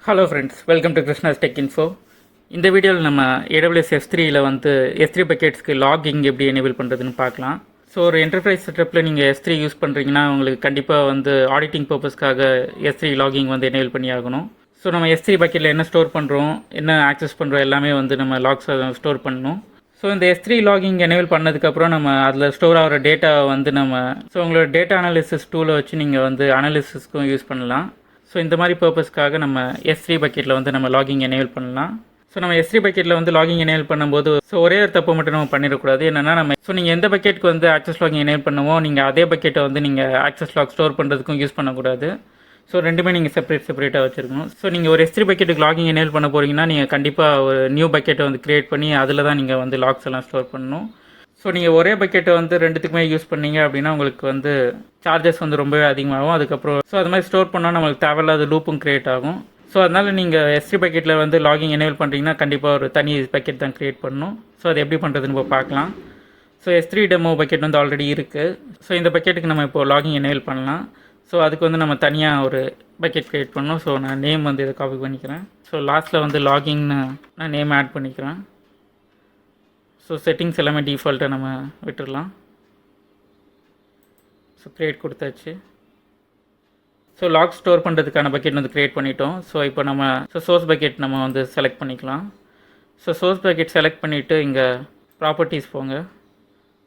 Hello friends, welcome to Krishna's tech info. இந்த வீடியோவில் நம்ம AWS S3யில் வந்து S3 பக்கெட்ஸ்க்கு லாகிங் எப்படி எனேபிள் பண்ணுறதுன்னு பார்க்கலாம். ஸோ ஒரு என்டர்பிரைஸ் செட்டப்பில் நீங்கள் S3 யூஸ் பண்ணுறீங்கன்னா உங்களுக்கு கண்டிப்பாக வந்து ஆடிட்டிங் பர்பஸ்க்காக S3 லாகிங் வந்து எனேபிள் பண்ணி ஆகணும். ஸோ நம்ம S3 பக்கெட்டில் என்ன ஸ்டோர் பண்ணுறோம், என்ன ஆக்சஸ் பண்ணுறோம் எல்லாமே வந்து நம்ம லாக்ஸை ஸ்டோர் பண்ணணும். ஸோ இந்த S3 லாகிங் எனேபிள் பண்ணதுக்கப்புறம் நம்ம அதில் ஸ்டோர் ஆகிற டேட்டாவை வந்து ஸோ உங்களோட டேட்டா அனாலிசிஸ் டூலை வச்சு நீங்கள் வந்து அனாலிசிஸ்க்கும் யூஸ் பண்ணலாம். ஸோ இந்த மாதிரி பர்பஸ்க்காக நம்ம S3 பக்கெட்டில் வந்து நம்ம லாகிங் எனேபிள் பண்ணலாம். ஸோ நம்ம S3 பக்கெட்டில் வந்து லாகிங் எனேபிள் பண்ணும்போது ஒரே ஒரு தப்பு மட்டும் நம்ம பண்ணிடக்கூடாது. என்னென்னா நீங்கள் எந்த பக்கெட்டுக்கு வந்து ஆக்சஸ் லாகிங் எனேபிள் பண்ணுமோ நீங்கள் அதே பக்கெட்டை வந்து நீங்கள் ஆக்சஸ் லாக் ஸ்டோர் பண்ணுறதுக்கும் யூஸ் பண்ணக்கூடாது. ஸோ ரெண்டுமே நீங்கள் செப்பரேட்டாக வச்சுருக்கணும். ஸோ நீங்கள் ஒரு S3 பக்கெட்டுக்கு லாகிங் எனேபிள் பண்ண போகிறீங்கன்னா நீங்கள் கண்டிப்பாக ஒரு நியூ பக்கெட்டை வந்து க்ரியேட் பண்ணி அதில் தான் நீங்கள் வந்து லாக்ஸ் எல்லாம் ஸ்டோர் பண்ணணும். ஸோ நீங்கள் ஒரே பக்கெட்டை வந்து ரெண்டுத்துக்குமே யூஸ் பண்ணீங்க அப்படின்னா உங்களுக்கு வந்து சார்ஜஸ் வந்து ரொம்பவே அதிகமாகும். அதுக்கப்புறம் அது மாதிரி ஸ்டோர் பண்ணால் நம்மளுக்கு தேவையில்லாத லூப்பும் க்ரியேட் ஆகும். ஸோ அதனால் நீங்கள் S3 பக்கெட்டில் வந்து லாகிங் எனேபிள் பண்ணுறீங்கன்னா கண்டிப்பாக ஒரு தனி பக்கெட் தான் க்ரியேட் பண்ணணும். ஸோ அது எப்படி பண்ணுறதுன்னு இப்போ பார்க்கலாம். ஸோ S3 டெமோ பக்கெட் வந்து ஆல்ரெடி இருக்குது. ஸோ இந்த பக்கெட்டுக்கு நம்ம இப்போ லாகிங் எனேபிள் பண்ணலாம். ஸோ அதுக்கு வந்து நம்ம தனியாக ஒரு பக்கெட் க்ரியேட் பண்ணணும். ஸோ நான் நேம் வந்து இதை காப்பி பண்ணிக்கிறேன். ஸோ லாஸ்ட்டில் வந்து லாகிங்னு நான் நேம் ஆட் பண்ணிக்கிறேன். ஸோ செட்டிங்ஸ் எல்லாமே டிஃபால்ட்டாக நம்ம விட்டுடலாம். ஸோ க்ரியேட் கொடுத்தாச்சு. ஸோ லாக் ஸ்டோர் பண்ணுறதுக்கான பக்கெட் வந்து க்ரியேட் பண்ணிட்டோம். ஸோ இப்போ நம்ம சோர்ஸ் பக்கெட் நம்ம வந்து செலக்ட் பண்ணிக்கலாம். ஸோ சோர்ஸ் பக்கெட் செலக்ட் பண்ணிவிட்டு இங்கே ப்ராப்பர்ட்டிஸ் போங்க.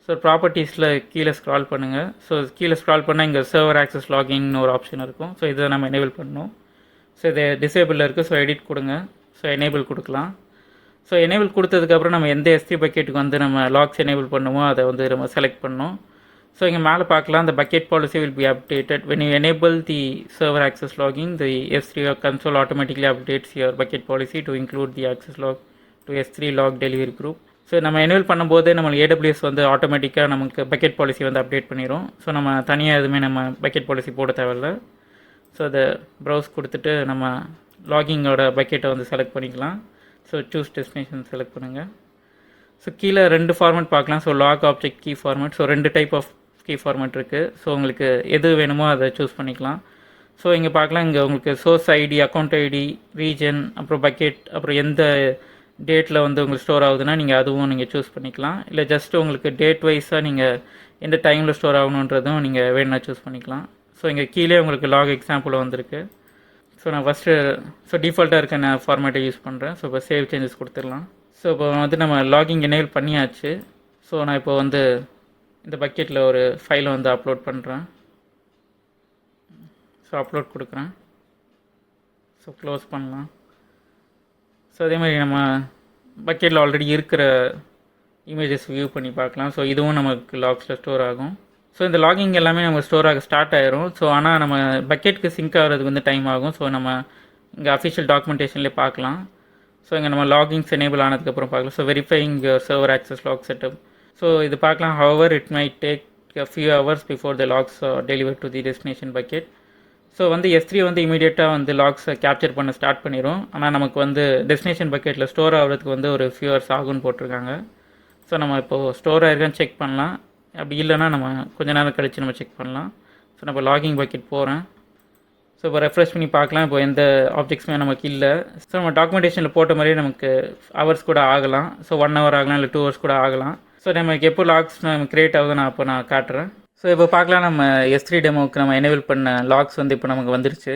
ஸோ ப்ராப்பர்ட்டிஸில் கீழே ஸ்க்ரால் பண்ணுங்கள். ஸோ கீழே ஸ்க்ரால் பண்ணால் இங்கே சர்வர் ஆக்சஸ் லாகிங்னு ஒரு ஆப்ஷன் இருக்கும். ஸோ இதை நம்ம எனேபிள் பண்ணணும். ஸோ இது டிசேபிளில் இருக்குது. ஸோ எடிட் கொடுங்க. ஸோ எனேபிள் கொடுக்கலாம். ஸோ எனேபிள் கொடுத்ததுக்கப்புறம் நம்ம எந்த S3 பக்கெட்டுக்கு வந்து நம்ம லாக்ஸ் எனேபிள் பண்ணுமோ அதை வந்து நம்ம செலக்ட் பண்ணணும். ஸோ இங்கே மேலே பார்க்கலாம், the bucket policy will be updated when you enable the server access logging. The S3 console automatically updates your bucket policy to include the access log to S3 log delivery group. So நம்ம enable பண்ணும்போது நம்ம AWS வந்து ஆட்டோமேட்டிக்காக நமக்கு bucket policy வந்து update பண்ணிடும். So நம்ம தனியாக எதுவுமே நம்ம பக்கெட் பாலிசி போட தேவையில்ல. ஸோ அதை ப்ரௌஸ் கொடுத்துட்டு நம்ம லாகிங்கோட பக்கெட்டை வந்து செலக்ட் பண்ணிக்கலாம். ஸோ சூஸ் டெஸ்டினேஷன் செலக்ட் பண்ணுங்கள். ஸோ கீழே ரெண்டு ஃபார்மேட் பார்க்கலாம். So log object key format. So ரெண்டு டைப் ஆஃப் கீ ஃபார்மேட் இருக்குது. ஸோ உங்களுக்கு எது வேணுமோ அதை சூஸ் பண்ணிக்கலாம். ஸோ இங்கே பார்க்கலாம், இங்கே உங்களுக்கு source ID, account ID, region, அப்புறம் பக்கெட், அப்புறம் எந்த டேட்டில் வந்து உங்களுக்கு ஸ்டோர் ஆகுதுன்னா நீங்கள் அதுவும் நீங்கள் சூஸ் பண்ணிக்கலாம். இல்லை ஜஸ்ட் உங்களுக்கு டேட் வைஸாக நீங்கள் எந்த டைமில் ஸ்டோர் ஆகணுன்றதும் நீங்கள் வேணும்னா சூஸ் பண்ணிக்கலாம். ஸோ இங்கே கீழே உங்களுக்கு லாக் எக்ஸாம்பிள் வந்திருக்கு. ஸோ நான் ஃபஸ்ட்டு டிஃபால்ட்டாக இருக்க நான் ஃபார்மேட்டை யூஸ் பண்ணுறேன். ஸோ இப்போ சேவ் சேஞ்சஸ் கொடுத்துடலாம். ஸோ இப்போ வந்து நம்ம லாகிங் எனேபிள் பண்ணியாச்சு. ஸோ நான் இப்போ வந்து இந்த பக்கெட்டில் ஒரு ஃபைலை வந்து அப்லோட் பண்ணுறேன். ஸோ அப்லோட் கொடுக்குறேன். ஸோ க்ளோஸ் பண்ணலாம். ஸோ அதே மாதிரி நம்ம பக்கெட்டில் ஆல்ரெடி இருக்கிற இமேஜஸ் வியூ பண்ணி பார்க்கலாம். ஸோ இதுவும் நமக்கு லாக்ஸில் ஸ்டோர் ஆகும். ஸோ இந்த லாகிங் எல்லாமே நம்ம ஸ்டோர் ஆக ஸ்டார்ட் ஆயிரும். ஸோ ஆனால் நம்ம பக்கெட்டுக்கு சிங்க் ஆகிறதுக்கு வந்து டைம் ஆகும். ஸோ நம்ம இங்கே அஃபிஷியல் டாக்குமெண்டேஷன்லேயே பார்க்கலாம். ஸோ இங்கே நம்ம லாகிங்ஸ் எனேபிள் ஆனதுக்கப்புறம் பார்க்கலாம். So verifying your server access log setup. So இது பார்க்கலாம். However it might take a few hours before the logs are delivered to the destination bucket. So வந்து S3 வந்து இமீடியட்டாக வந்து லாக்ஸை கேப்சர் பண்ண ஸ்டார்ட் பண்ணிடும். ஆனால் நமக்கு வந்து டெஸ்டினேஷன் பக்கெட்டில் ஸ்டோர் ஆகிறதுக்கு வந்து ஒரு ஃபியூ ஹவர்ஸ் ஆகும்னு போட்டிருக்காங்க. ஸோ நம்ம இப்போது ஸ்டோர் ஆகிருக்கான்னு செக் பண்ணலாம். அப்படி இல்லைனா நம்ம கொஞ்ச நேரம் கழித்து நம்ம செக் பண்ணலாம். ஸோ நம்ம லாகிங் பக்கெட் போகிறேன். ஸோ இப்போ ரெஃப்ரெஷ் பண்ணி பார்க்கலாம். இப்போ எந்த ஆப்ஜெக்ட்ஸுமே நமக்கு இல்லை. ஸோ நம்ம டாக்குமெண்டேஷனில் போட்ட மாதிரியே நமக்கு ஹவர்ஸ் கூட ஆகலாம். ஸோ 1 hour ஆகலாம், இல்லை 2 hours கூட ஆகலாம். ஸோ நமக்கு எப்போ லாக்ஸ் நம்ம க்ரியேட் ஆகுது நான் காட்டுறேன். ஸோ இப்போ பார்க்கலாம், நம்ம S3 டெமோவுக்கு நம்ம எனேபிள் பண்ண லாக்ஸ் வந்து இப்போ நமக்கு வந்துருச்சு.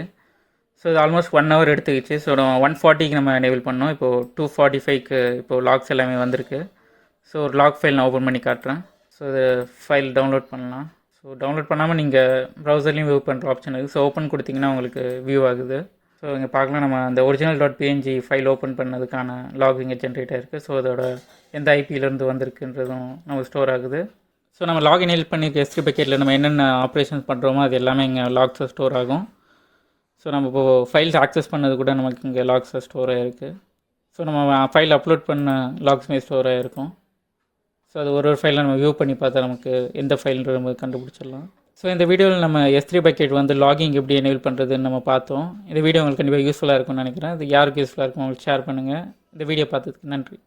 ஸோ இது ஆல்மோஸ்ட் 1 hour எடுத்துக்கிச்சு. ஸோ 140க்கு நம்ம எனேபிள் பண்ணோம். இப்போது 245க்கு இப்போது லாக்ஸ் எல்லாமே வந்திருக்கு. ஸோ ஒரு லாக் ஃபைல் நான் ஓப்பன் பண்ணி காட்டுறேன். ஸோ இது ஃபைல் டவுன்லோட் பண்ணலாம். ஸோ டவுன்லோட் பண்ணாமல் நீங்கள் ப்ரௌசர்லேயும் வியூ பண்ணுற ஆப்ஷன் இருக்குது. ஸோ ஓப்பன் கொடுத்திங்கன்னா உங்களுக்கு வியூ ஆகுது. ஸோ இங்கே பார்க்கலாம், நம்ம அந்த ஒரிஜினல்.png ஃபைல் ஓப்பன் பண்ணதுக்கான லாக் இங்கே ஜென்ரேட் ஆகிருக்கு. ஸோ அதோட எந்த ஐபியிலேருந்து வந்திருக்குன்றதும் நமக்கு ஸ்டோர் ஆகுது. ஸோ நம்ம லாக் எனேபிள் பண்ணியிருக்க S3 பக்கெட்டில் நம்ம என்னென்ன ஆப்ரேஷன்ஸ் பண்ணுறோமோ அது எல்லாமே இங்கே லாக்ஸில் ஸ்டோர் ஆகும். ஸோ நம்ம இப்போது ஃபைல்ஸ் ஆக்சஸ் பண்ணது கூட நமக்கு இங்கே லாக்ஸில் ஸ்டோர் ஆகிருக்கு. ஸோ நம்ம ஃபைல் அப்லோட் பண்ண லாக்ஸுமே ஸ்டோர் ஆகிருக்கும். ஸோ அது ஒரு ஃபைலில் நம்ம வியூ பண்ணி பார்த்தா நமக்கு எந்த ஃபைல்ன்றது நம்ம கண்டுபிடிச்சிடலாம். ஸோ இந்த வீடியோவில் நம்ம S3 பக்கெட் வந்து லாகிங் எப்படி எனேபிள் பண்ணுறதுன்னு நம்ம பார்த்தோம். இந்த வீடியோ உங்களுக்கு கண்டிப்பாக யூஸ்ஃபுல்லாக இருக்கும்னு நினைக்கிறேன். இது யாருக்கு யூஸ்ஃபுல்லாக இருக்கும் உங்களுக்கு ஷேர் பண்ணுங்கள். இந்த வீடியோ பார்த்ததுக்கு நன்றி.